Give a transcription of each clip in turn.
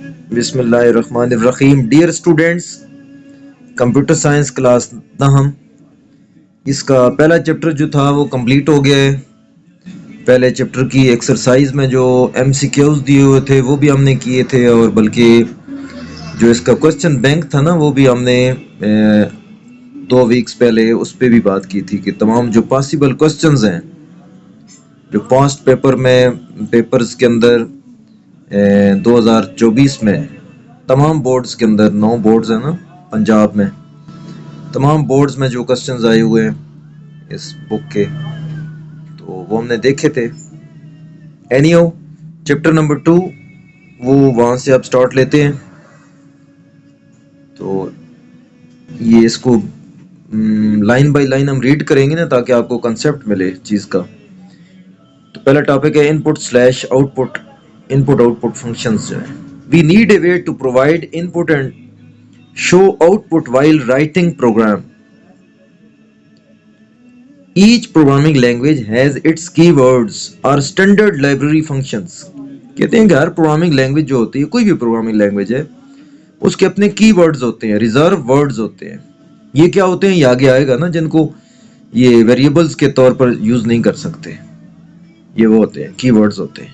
بسم اللہ الرحمن الرحیم. Dear students, computer science class تاہم اس کا پہلا چیپٹر جو تھا وہ کمپلیٹ ہو گیا ہے. پہلے چیپٹر کی ایکسرسائز میں جو ایم سی کیوز دیے ہوئے تھے وہ بھی ہم نے کیے تھے، اور بلکہ جو اس کا کوسچن بینک تھا نا وہ بھی ہم نے 2 ویکس پہلے اس پہ بھی بات کی تھی کہ تمام جو پاسبل کوسچنز ہیں جو پاسٹ پیپرز کے اندر 2024 میں تمام بورڈز کے اندر 9 بورڈز ہیں نا پنجاب میں، تمام بورڈز میں جو کوسچنز آئے ہوئے ہیں اس بک کے تو وہ ہم نے دیکھے تھے. اینیو چیپٹر نمبر 2 وہ وہاں سے آپ سٹارٹ لیتے ہیں. تو یہ اس کو لائن بائی لائن ہم ریڈ کریں گے نا تاکہ آپ کو کنسیپٹ ملے چیز کا. تو پہلا ٹاپک ہے ان پٹ آؤٹ پٹ فنکشنز جو ہیں. We need a way to provide input and show output while writing program. Each programming language has its keywords or standard library functions. کہتے ہیں کہ ہر پروگرامنگ لینگویج جو ہوتی ہے، کوئی بھی پروگرامنگ لینگویج ہے، اس کے اپنے کی ورڈز ہوتے ہیں، ریزرو ورڈز ہوتے ہیں. یہ کیا ہوتے ہیں؟ یہ آگے آئے گا نا، جن کو یہ ویریبلز کے طور پر یوز نہیں کر سکتے. یہ وہ ہوتے ہیں کی ورڈز ہوتے ہیں.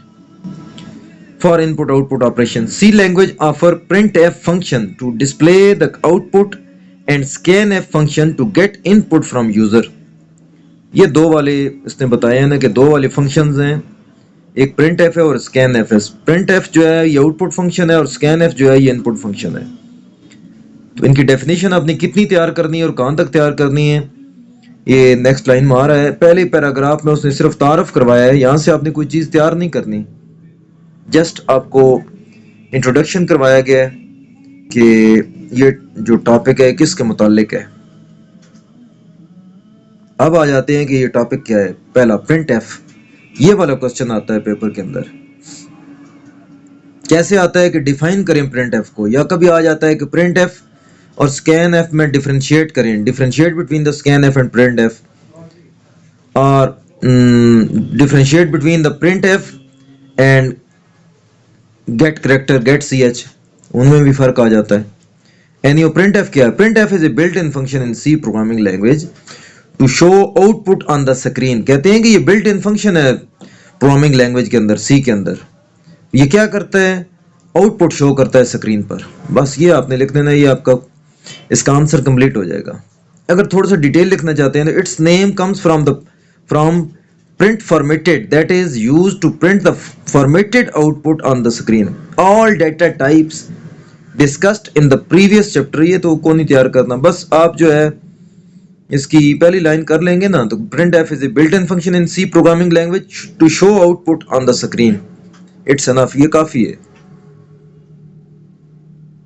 For input output operation, C language offer printf function to display the output and scanf function to get input from user. یہ دو والے اس نے بتایا ہے نا کہ دو والے فنکشنز ہیں، ایک پرنٹ ایف ہے اور اسکین ایف ہے. پرنٹ ایف جو ہے یہ آؤٹ پٹ فنکشن ہے اور اسکین ایف جو ہے یہ ان پٹ فنکشن ہے. تو ان کی ڈیفینیشن آپ نے کتنی تیار کرنی ہے اور کہاں تک تیار کرنی ہے یہ نیکسٹ لائن میں آ رہا ہے. پہلے پیراگراف میں اس نے صرف تعارف کروایا ہے، یہاں سے آپ نے کوئی چیز تیار نہیں کرنی، جسٹ آپ کو انٹروڈکشن کروایا گیا ہے کہ یہ جو ٹاپک ہے کس کے متعلق ہے. اب آ جاتے ہیں کہ یہ ٹاپک کیا ہے. پہلا پرنٹ ایف، یہ والا کوسچن آتا ہے پیپر کے اندر. کیسے آتا ہے کہ ڈیفائن کریں پرنٹ ایف کو، یا کبھی آ جاتا ہے کہ پرنٹ ایف اور اسکین ایف میں ڈیفرینشیٹ کریں، differentiate between the scan F and print F, اور differentiate between the print F and get character get C H, ان میں بھی فرق آ جاتا ہے. اینیو پرنٹ ایف کیا ہے؟ Print f is a built in function in C programming language to show output on the screen. کہتے ہیں کہ یہ بلٹ ان فنکشن ہے پروگرامنگ لینگویج کے اندر، سی کے اندر. یہ کیا کرتا ہے؟ آؤٹ پٹ شو کرتا ہے اسکرین پر. بس یہ آپ نے لکھ دینا، یہ آپ کا اس کا آنسر کمپلیٹ ہو جائے گا. اگر تھوڑا سا ڈیٹیل لکھنا چاہتے ہیں تو it's name comes from print formatted that is used to print the formatted output on the screen. All data types discussed in the previous chapter. یہ تو کون ہی تیار کرنا، بس آپ جو ہے اس کی پہلی لائن کر لیں گے نا. تو printf is a built-in function in C programming language to show output on the screen. It's enough، یہ کافی ہے.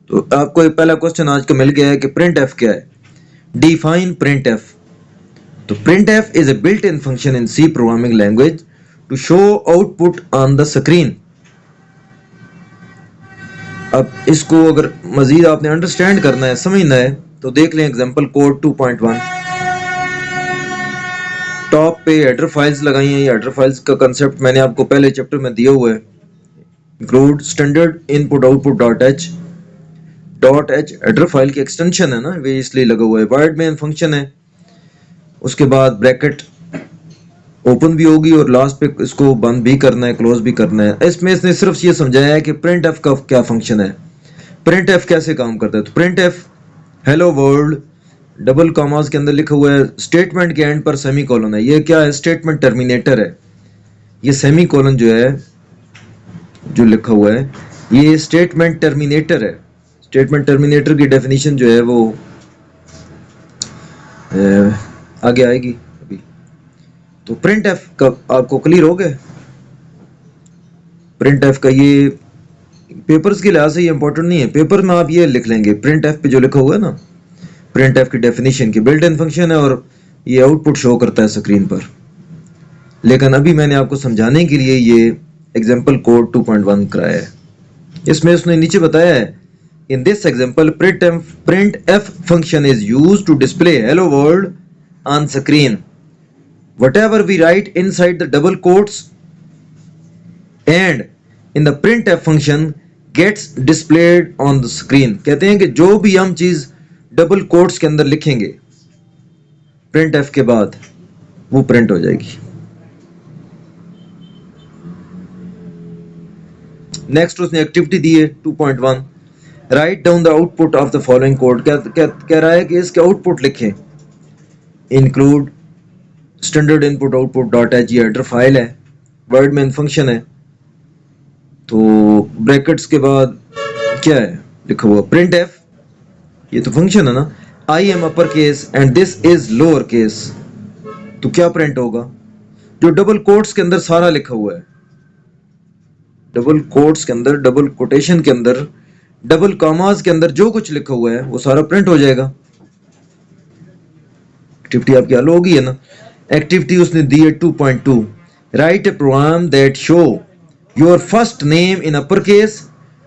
تو آپ کو پہلا کوسچن آج کا مل گیا ہے کہ printf کیا ہے. Define printf. تو printf is a built-in function in C programming language to show output on the screen. اب اس کو اگر مزید آپ نے انڈرسٹینڈ کرنا ہے، سمجھنا ہے، تو دیکھ لیں ایگزامپل کوڈ 2.1. ٹاپ پہ ہیڈر فائلز لگائی ہیں. یہ ہیڈر فائلز کا کنسیپٹ میں نے آپ کو پہلے چیپٹر میں دیا ہوا ہے. Include standard input output dot h header file کی ایکسٹینشن ہے نا، وہ اس لیے لگا ہوا ہے. وائڈ مین فنکشن ہے، اس کے بعد بریکٹ اوپن بھی ہوگی اور لاسٹ پہ اس کو بند بھی کرنا ہے، کلوز بھی کرنا ہے. اس میں اس نے صرف یہ سمجھایا ہے کہ پرنٹ ایف کا کیا فنکشن ہے، پرنٹ ایف کیسے کام کرتا ہے. تو print f hello world double commas کے اندر لکھا ہوا ہے، اسٹیٹمنٹ کے اینڈ پر سیمی کولن ہے. یہ کیا ہے؟ اسٹیٹمنٹ ٹرمینیٹر ہے. یہ سیمی کولن جو ہے جو لکھا ہوا ہے یہ اسٹیٹمنٹ ٹرمینیٹر ہے. اسٹیٹمنٹ ٹرمینیٹر کی ڈیفینیشن جو ہے وہ آگے آئے گی ابھی. تو پرنٹ ایف کا آپ کو کلیئر ہو گئے. پرنٹ ایف کا یہ پیپرز کے لحاظ سے یہ امپورٹنٹ نہیں ہے، پیپر میں آپ یہ لکھ لیں گے پرنٹ ایف پہ جو لکھا ہوا ہے نا، پرنٹ ایف کی ڈیفینیشن کی بلٹ ان فنکشن ہے اور یہ آؤٹ پٹ شو کرتا ہے اسکرین پر. لیکن ابھی میں نے آپ کو سمجھانے کے لیے یہ ایگزامپل کوڈ 2.1 کرایا ہے. اس میں اس نے نیچے بتایا ہے in this example printf function is used to display hello world on screen. Whatever we write inside the double quotes and in the printf function gets displayed on the screen. कहते हैं कि जो भी हम चीज डबल कोट्स के अंदर लिखेंगे प्रिंट एफ के बाद वो प्रिंट हो जाएगी. नेक्स्ट उसने एक्टिविटी दी है 2.1, write down the output of the following code. कह रहा है कि इसके आउटपुट लिखें. Include standard input output dot H, ये हेडर फाइल है, वर्ड मेन फंक्शन है. तो ब्रैकेट्स के बाद क्या है लिखा हुआ प्रिंट एफ, ये तो फंक्शन है ना. I am upper case and this is lower case. तो क्या प्रिंट होगा? जो डबल कोट्स के अंदर सारा लिखा हुआ है, डबल कोट्स के अंदर, डबल कोटेशन के अंदर, डबल कॉमास के अंदर जो कुछ लिखा हुआ है वो सारा प्रिंट हो जाएगा. एक्टिविटी आपकी हल होगी है ना. एक्टिविटी उसने दी है 2.2, write a program that show your first name in upper case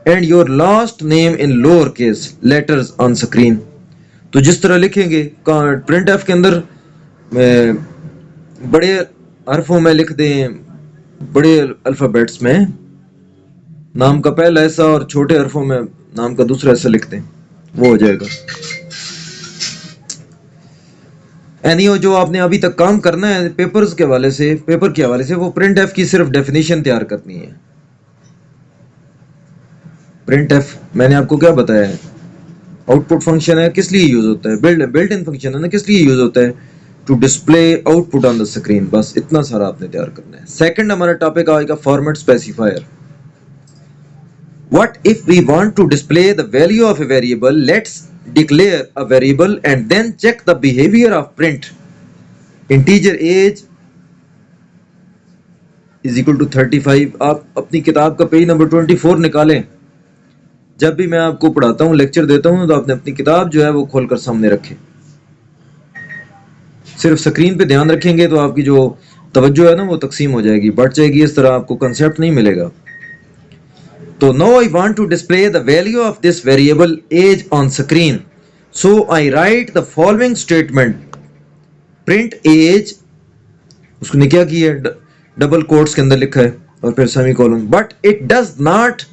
and your last name in lower case letters on screen. तो जिस तरह लिखेंगे प्रिंट एफ के अंदर बड़े हरफों में लिख दें, बड़े अल्फाबेट्स में नाम का पहला ऐसा और छोटे हरफों में नाम का दूसरा ऐसा लिख दें, वो हो जाएगा. एनीओ जो आपने अभी तक काम करना है पेपर के हवाले से वो प्रिंट एफ की सिर्फ डेफिनेशन तैयार करनी है. प्रिंट एफ मैंने आपको क्या बताया है, आउटपुट फंक्शन है, किस लिए यूज होता है, बिल्ट इन फंक्शन है ना, किस लिए यूज होता है, to display output on the screen. बस इतना सारा आपने तैयार करना है. सेकंड हमारा टॉपिक आएगा format specifier. What if we want to display the value of a variable? Let's declare a variable and then check the behavior of print. Integer age is equal to 35. आप अपनी किताब का page number 24 निकालें. जब भी मैं आपको पढ़ाता हूँ, लेक्चर देता हूँ, तो आपने अपनी किताब जो है वो खोलकर सामने रखें. सिर्फ स्क्रीन पे ध्यान रखेंगे तो आपकी जो तवज्जो है ना वो तकसीम हो जाएगी, बढ़ जाएगी. इस तरह आपको कंसेप्ट नहीं मिलेगा. So now I want to display the value of this variable age on screen. So I write the following statement. Print age, उसने क्या किया है, डबल कोट्स के अंदर लिखा है और फिर semicolon. But it does not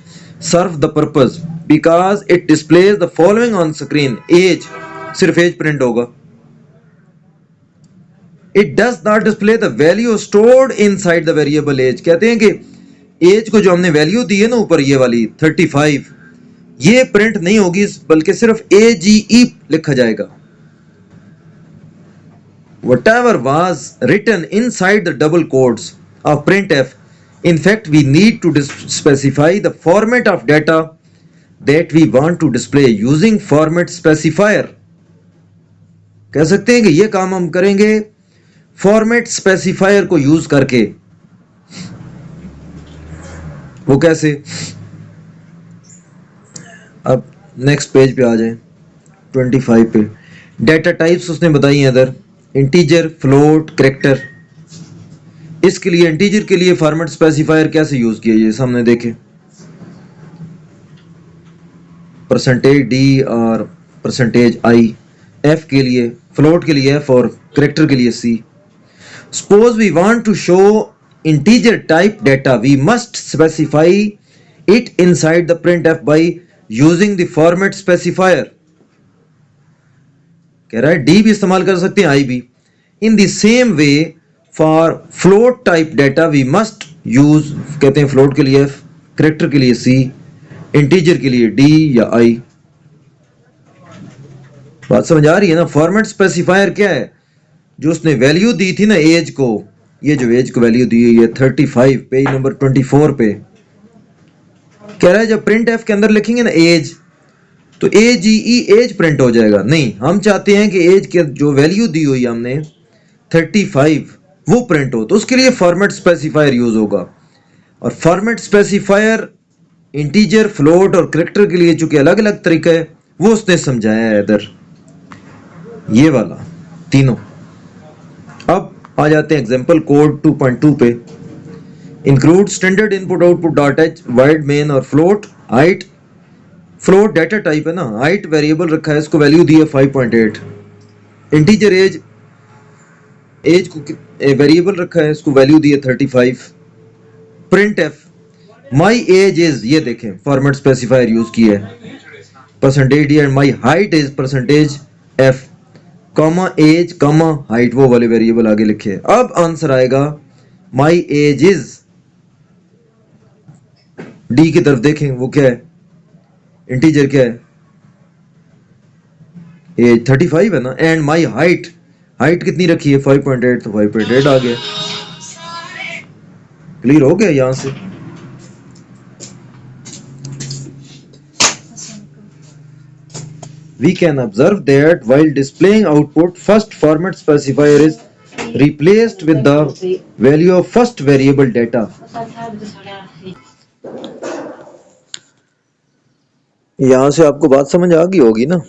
serve the purpose because it displays the following on screen. Age, सिर्फ age print होगा. It does not display the value stored inside the variable age. कहते हैं कि एज को जो हमने वैल्यू दी है ना ऊपर ये वाली 35, ये प्रिंट नहीं होगी बल्कि सिर्फ AGE लिखा जाएगा. Whatever was written inside the double quotes of printf, in fact we need to specify the format of data that we want to display using format specifier. कह सकते हैं कि ये काम हम करेंगे फॉर्मेट स्पेसिफायर को यूज करके. वो कैसे? अब नेक्स्ट पेज पे आ जाए 25 पे. डेटा टाइप्स उसने बताई हैं इधर, इंटीजर, फ्लोट, कैरेक्टर. इसके लिए इंटीजर के लिए फॉर्मेट स्पेसिफायर कैसे यूज किया ये सामने देखें. %d और %i. f के लिए, फ्लोट के लिए f और कैरेक्टर के लिए c. Suppose we want to show integer type data, we must specify it inside the printf by using the format specifier. कह रहा है d भी इस्तेमाल कर सकते हैं, i भी. In the same way for float type data we must use, कहते हैं float के लिए f, character के लिए c, integer के लिए d या i. बात समझ आ रही है ना. फॉर्मेट स्पेसिफायर क्या है? जो उसने वैल्यू दी थी ना एज को, ये जो एज को वैल्यू दी है ये 35 पेज नंबर 24 पे. कह रहा है जब प्रिंट एफ के अंदर लिखेंगे ना एज, तो AGE एज प्रिंट हो जाएगा. नहीं, हम चाहते हैं कि एज के जो वैल्यू दी हुई हमने 35 वो प्रिंट हो, तो उसके लिए फॉर्मेट स्पेसिफायर यूज होगा. और फॉर्मेट स्पेसिफायर इंटीजर, फ्लोट और कैरेक्टर के लिए चूंकि अलग अलग तरीका है वो उसने समझाया है इधर, ये वाला तीनों. अब आ जाते हैं एग्जांपल कोड 2.2 पे. Include standard input output dot H, void main और float. Height, float data type है ना, हाइट वेरिएबल रखा है, इसको वैल्यू दी है 5.8. इंटीजर एज, एज को वेरिएबल रखा है, इसको वैल्यू दी है 35. Print f, my age is, ये देखें फॉर्मेट स्पेसिफायर यूज किया है, percentage d, and my height is percentage f, comma age comma height, वो वाले वेरिएबल आगे लिखे हैं। अब आंसर आएगा माई एज इज, डी की तरफ देखें वो क्या है, इंटीजर क्या है, एज 35 है ना, एंड माई हाइट, हाइट कितनी रखी है 5.8, तो 5.8 आ गया। क्लियर हो गया यहां से। We can observe that while displaying output, first format specifier is replaced with the value of first variable data. यहां से आपको बात समझ आ गई होगी ना,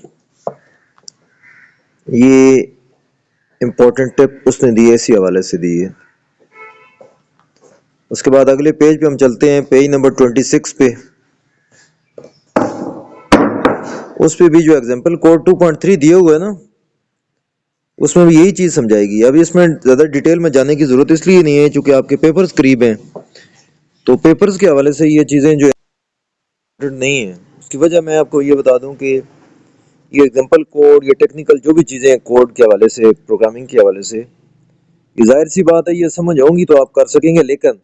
ये इंपॉर्टेंट टिप उसने दी है, इसी हवाले से दी है। उसके बाद अगले पेज पे हम चलते हैं, पेज नंबर 26 पे। उस पे भी जो एग्जांपल कोड 2.3 दिए हुए है ना, उसमें भी यही चीज समझाएगी। अभी इसमें ज्यादा डिटेल में जाने की जरूरत इसलिए नहीं है क्योंकि आपके पेपर्स करीब हैं, तो पेपर्स के हवाले से ये चीजें जो नहीं है, उसकी वजह मैं आपको ये बता दूं कि ये एग्जांपल कोड, ये टेक्निकल जो भी चीजें हैं कोड के हवाले से, प्रोग्रामिंग के हवाले से, ये जाहिर सी बात है ये समझ होंगी तो आप कर सकेंगे, लेकिन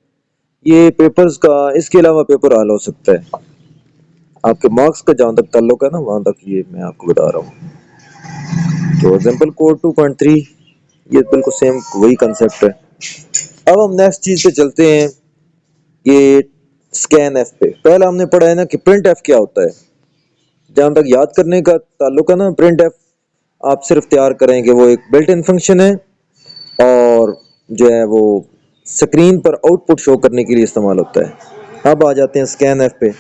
ये पेपर्स का इसके अलावा पेपर हल हो सकता है। आपके मार्क्स का जहां तक ताल्लुक है ना, वहां तक ये मैं आपको बता रहा हूँ। तो एग्जांपल कोड 2.3 ये बिल्कुल सेम वही कंसेप्ट है। अब हम नेक्स्ट चीज पे चलते हैं, ये स्कैन एफ पे। पहला हमने पढ़ा है ना कि प्रिंट एफ क्या होता है। जहां तक याद करने का ताल्लुक है ना, प्रिंट एफ आप सिर्फ तैयार करेंगे, वो एक बिल्ट इन फंक्शन है और जो है वो स्क्रीन पर आउटपुट शो करने के लिए इस्तेमाल होता है। अब आ जाते हैं स्कैन एफ पे।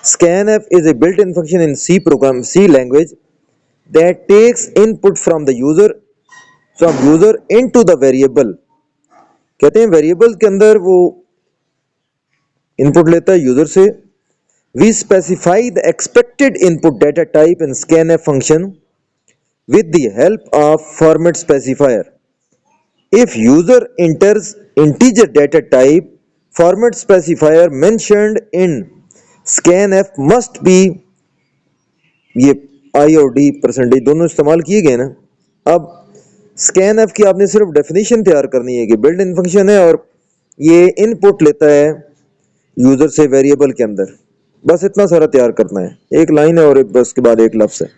Scan f is a built in function in C program, C language, that takes input from user into the variable. कहते हैं वेरिएबल के अंदर वो इनपुट लेता है यूजर से। We specify the expected input data type in scanf function with the help of format specifier. If user enters integer data type, format specifier mentioned in scanf must be, ये i और d percentage दोनों इस्तेमाल किए गए ना। अब scanf की आपने सिर्फ डेफिनेशन तैयार करनी है कि बिल्ट इन फंक्शन है और ये इनपुट लेता है यूजर से वेरिएबल के अंदर, बस इतना सारा तैयार करना है। एक लाइन है और एक बस के बाद एक लफ्ज है,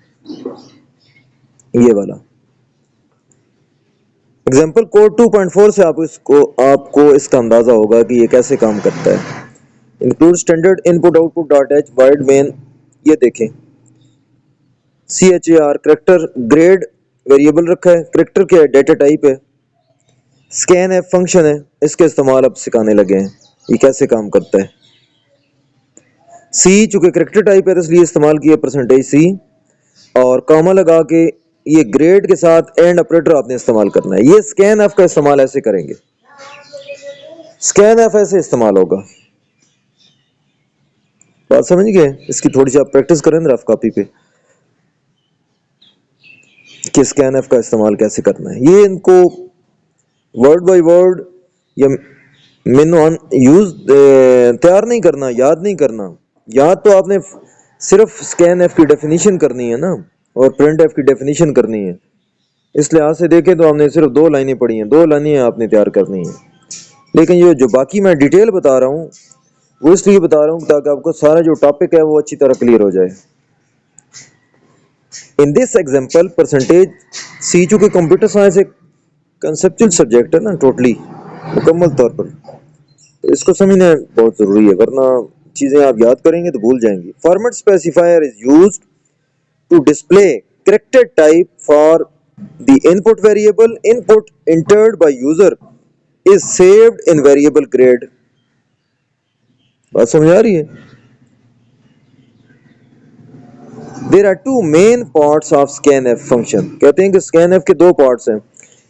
ये वाला। एग्जांपल कोड 2.4 से आपको इसका अंदाजा होगा कि ये कैसे काम करता है। Include standard input output dot H void main, ये देखें CHAR करेक्टर ग्रेड वेरिएबल रखा है, करेक्टर क्या है, डेटा टाइप है, स्कैन एफ फंक्शन है, इसके इस्तेमाल अब सिखाने लगे हैं ये कैसे काम करता है। सी चूंकि करेक्टर टाइप है तो इसलिए इस्तेमाल किया परसेंटेज सी, और कॉमा लगा के ये ग्रेड के साथ एंड ऑपरेटर आपने इस्तेमाल करना है। ये स्कैन एफ का इस्तेमाल ऐसे करेंगे, स्कैन एफ ऐसे इस्तेमाल होगा। बात समझ गए? इसकी थोड़ी सी आप प्रैक्टिस करें रफ कॉपी पे कि स्कैन एफ का इस्तेमाल कैसे करना है। ये इनको वर्ड बाय वर्ड या मेनू यूज तैयार नहीं करना, याद नहीं करना। याद तो आपने सिर्फ स्कैन एफ की डेफिनेशन करनी है ना, और प्रिंट एफ की डेफिनेशन करनी है। इस लिहाज से देखें तो हमने सिर्फ 2 लाइनें पढ़ी हैं, 2 लाइनें आपने तैयार करनी है। लेकिन ये जो बाकी मैं डिटेल बता रहा हूँ वो इसलिए बता रहा हूँ ताकि आपको सारा जो टॉपिक है वो अच्छी तरह क्लियर हो जाए। इन दिस एग्जांपल परसेंटेज सी, चूंकि कंप्यूटर साइंस एक कंसेप्चुअल सब्जेक्ट है ना, टोटली मुकम्मल तौर पर, तो इसको समझना बहुत जरूरी है, वरना चीजें आप याद करेंगे तो भूल जाएंगे। Format specifier is used to display character type for the input variable. Input entered by user is saved in variable grade. बात समझ आ रही है? There are two main parts of scanf function. कहते हैं कि scanf के 2 पार्ट्स हैं।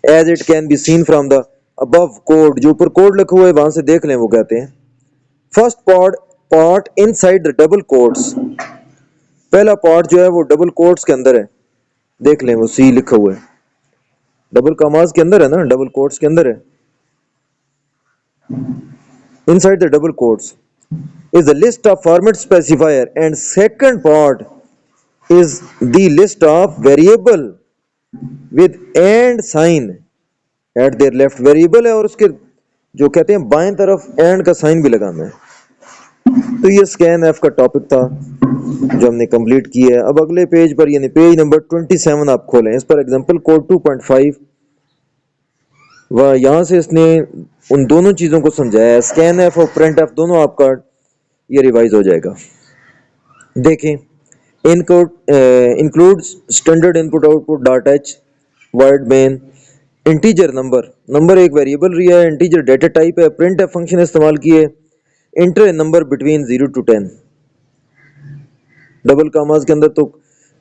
As it can be seen from the above code, जो ऊपर कोड लिखा हुआ है वहां से देख लें, वो कहते हैं first part inside the double quotes. पहला पार्ट जो है वो डबल कोट्स के अंदर है, देख लें वो सी लिखा हुआ है, डबल कॉमास के अंदर है ना, डबल कोट्स के अंदर है, inside the double quotes. is the list of format specifier, and second part is the list of variable with and sign at their left. Variable है और उसके जो कहते हैं बाएं तरफ एंड का साइन भी लगाना है। तो ये स्कैन एफ का टॉपिक था जो हमने कंप्लीट किया है। अब अगले पेज पर यानी पेज नंबर 27 आप खोलें, इस पर एग्जांपल कोड 2.5 व यहाँ से इसने उन दोनों चीज़ों को समझाया है, स्कैन एफ और प्रिंट एफ दोनों आपका ये रिवाइज हो जाएगा। देखें, includes standard input output dot H word main integer number एक वेरिएबल रिया है, इंटीजर डेटा टाइप है, प्रिंट एफ फंक्शन इस्तेमाल किए, inter number between 0 to 10, double commas के अंदर तो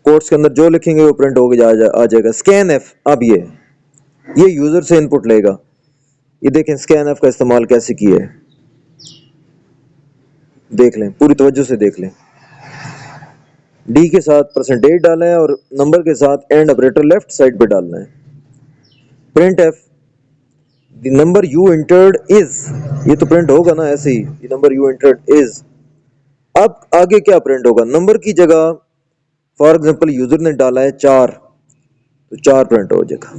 कोट्स के अंदर जो लिखेंगे वो प्रिंट होकर आ जाएगा। स्कैन एफ अब ये यूजर से इनपुट लेगा। ये देखें स्कैन एफ का इस्तेमाल कैसे किया है, देख लें, पूरी तवज्जो से देख लें। डी के साथ परसेंटेज डाला है और नंबर के साथ एंड ऑपरेटर लेफ्ट साइड पे डालना है। Print F the number you entered is, ये तो प्रिंट होगा ना ऐसे ही, the number you entered is. अब आगे क्या प्रिंट होगा, नंबर की जगह फॉर एग्जांपल यूजर ने डाला है 4 तो 4 प्रिंट हो जाएगा,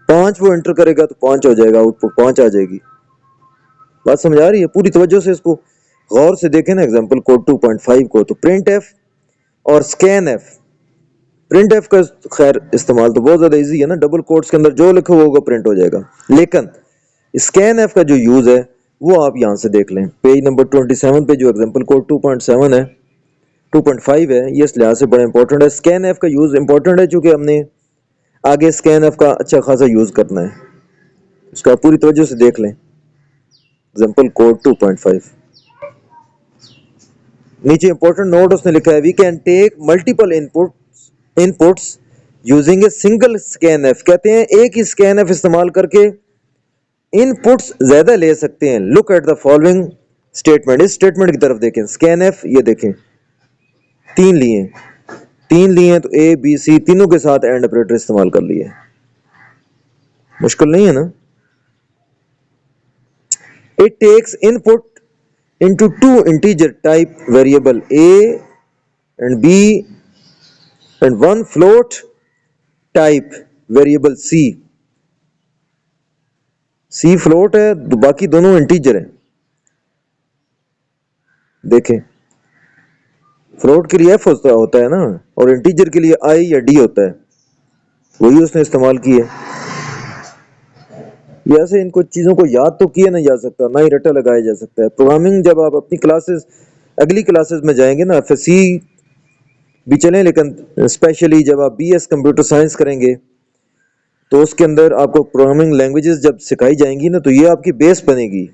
5 वो एंटर करेगा तो 5 हो जाएगा, आउटपुट 5 आ जाएगी। बात समझ आ रही है? पूरी तवज्जो से इसको गौर से देखें ना एग्जांपल कोड 2.5 को। तो प्रिंट एफ और स्कैन एफ, प्रिंट एफ का खैर इस्तेमाल तो बहुत ज्यादा इजी है ना, डबल कोट्स के अंदर जो लिखा होगा प्रिंट हो जाएगा। लेकिन स्कैन एफ का जो यूज है वो आप यहां से देख लें, पेज नंबर 27 पे जो एग्जांपल कोड 2.7 है 2.5 है, ये इस लिहाज से बड़ा इंपॉर्टेंट है। स्कैन एफ का यूज इंपॉर्टेंट है चूंकि हमने आगे स्कैन एफ का अच्छा खासा यूज करना है, उसका पूरी तवज्जो से देख लें। एग्जांपल कोड 2.5 नीचे इंपॉर्टेंट नोट उसने लिखा है, we can take multiple inputs using a single scan f. कहते हैं एक ही स्कैन एफ इस्तेमाल करके इनपुट्स ज्यादा ले सकते हैं। Look at the following statement, इस स्टेटमेंट की तरफ देखें। स्कैन एफ ये देखें तीन लिए तो ए बी सी तीनों के साथ एंड ऑपरेटर इस्तेमाल कर लिए, मुश्किल नहीं है ना। It takes input into two integer type variable a and b and one float type variable c float है तो बाकी दोनों इंटीजर हैं। देखें फ्लोट के लिए f होता है ना और इंटीजर के लिए i या d होता है, वही उसने इस्तेमाल की है। ऐसे इनको चीज़ों को याद तो किया नहीं जा सकता, ना ही रटा लगाया जा सकता है। प्रोग्रामिंग जब आप अपनी क्लासेस अगली क्लासेस में जाएंगे ना, एफएससी भी चलें, लेकिन स्पेशली जब आप बीएस कंप्यूटर साइंस करेंगे तो उसके अंदर आपको प्रोग्रामिंग लैंग्वेजेस जब सिखाई जाएंगी ना तो ये आपकी बेस बनेगी।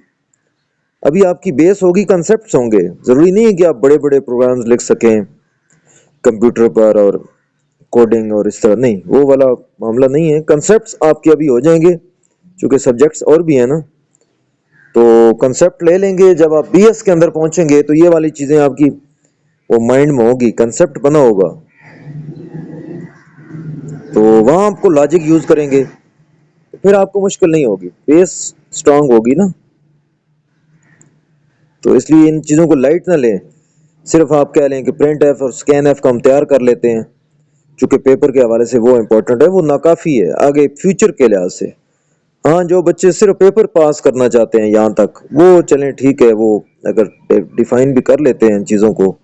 अभी आपकी बेस होगी, कंसेप्ट्स होंगे, ज़रूरी नहीं है कि आप बड़े बड़े प्रोग्राम्स लिख सकें कंप्यूटर पर और कोडिंग और इस तरह, नहीं, वो वाला मामला नहीं है। कंसेप्ट्स आपके अभी हो जाएंगे क्योंकि सब्जेक्ट्स और भी है ना, तो कंसेप्ट ले लेंगे। जब आप बीएस के अंदर पहुंचेंगे तो ये वाली चीजें आपकी वो माइंड में होगी, कंसेप्ट बना होगा, तो वहां आपको लॉजिक यूज करेंगे तो फिर आपको मुश्किल नहीं होगी, बेस स्ट्रांग होगी ना। तो इसलिए इन चीजों को लाइट ना लें, सिर्फ आप कह लें कि प्रिंट एफ और स्कैन एफ का हम तैयार कर लेते हैं चूंकि पेपर के हवाले से वो इंपॉर्टेंट है, वो नाकाफी है आगे फ्यूचर के लिहाज से। हाँ, जो बच्चे सिर्फ पेपर पास करना चाहते हैं यहाँ तक वो चलें, ठीक है, वो अगर डिफाइन भी कर लेते हैं इन चीज़ों को,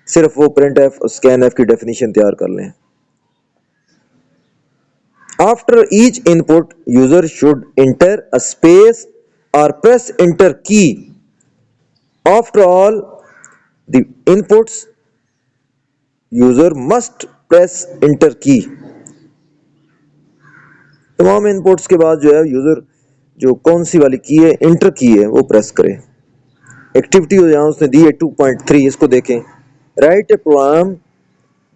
सिर्फ वो प्रिंट एफ और स्कैन एफ की डेफिनेशन तैयार कर लें। After each input user should inter a space और प्रेस इंटर की। After all the inputs user must press inter की। तमाम इनपुट्स के बाद जो है यूजर जो कौन सी वाली की है, इंटर की है, वो प्रेस करे। एक्टिविटी यहाँ उसने दी है 2.3, इसको देखें। Write a program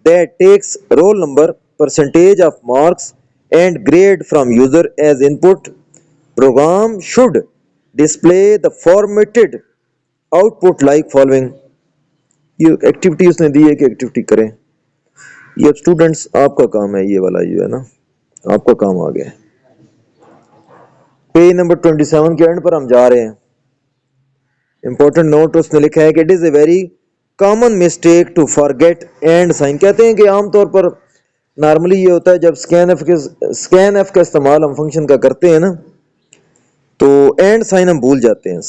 that takes roll number, percentage of marks and grade from user as input. Program should display the formatted output like following. ये एक्टिविटी उसने दी है कि एक्टिविटी करें। ये अब स्टूडेंट्स आपका काम है, ये वाला जो है ना आपका काम आ गया है। पेज नंबर 27 के एंड पर हम जा रहे हैं। امپورٹنٹ نوٹ اس میں لکھا ہے کہ it is a very common mistake to forget and sign. کہتے ہیں کہ عام طور پر نارملی یہ ہوتا ہے جب اسکین ایف کا استعمال ہم فنکشن کا کرتے ہیں نا تو اینڈ سائن ہم بھول جاتے ہیں.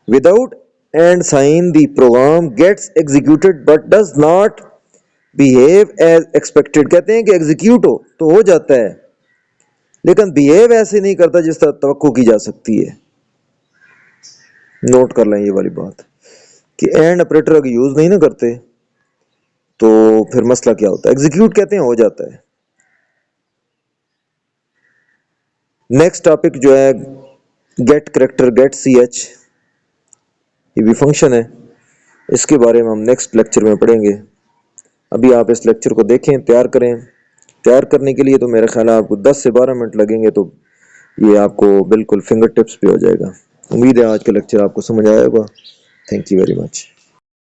Without and sign the program gets executed but does not behave as expected. کہتے ہیں کہ ایگزیکیوٹ ہو جاتا ہے لیکن بیہیو ایسے نہیں کرتا جس طرح توقع کی جا سکتی ہے. نوٹ کر لیں یہ والی بات کہ اینڈ آپریٹر اگر یوز نہیں نہ کرتے تو پھر مسئلہ کیا ہوتا ہے. ایگزیکیوٹ کہتے ہیں ہو جاتا ہے. نیکسٹ ٹاپک جو ہے گیٹ کریکٹر گیٹ سی ایچ، یہ بھی فنکشن ہے. اس کے بارے میں ہم نیکسٹ لیکچر میں پڑھیں گے. ابھی آپ اس لیکچر کو دیکھیں، تیار کریں. تیار کرنے کے لیے تو میرے خیال ہے آپ کو 10 سے 12 منٹ لگیں گے، تو یہ آپ کو بالکل فنگر ٹپس پہ ہو جائے گا. امید ہے آج کا لیکچر آپ کو سمجھ آئے گا. Thank you very much.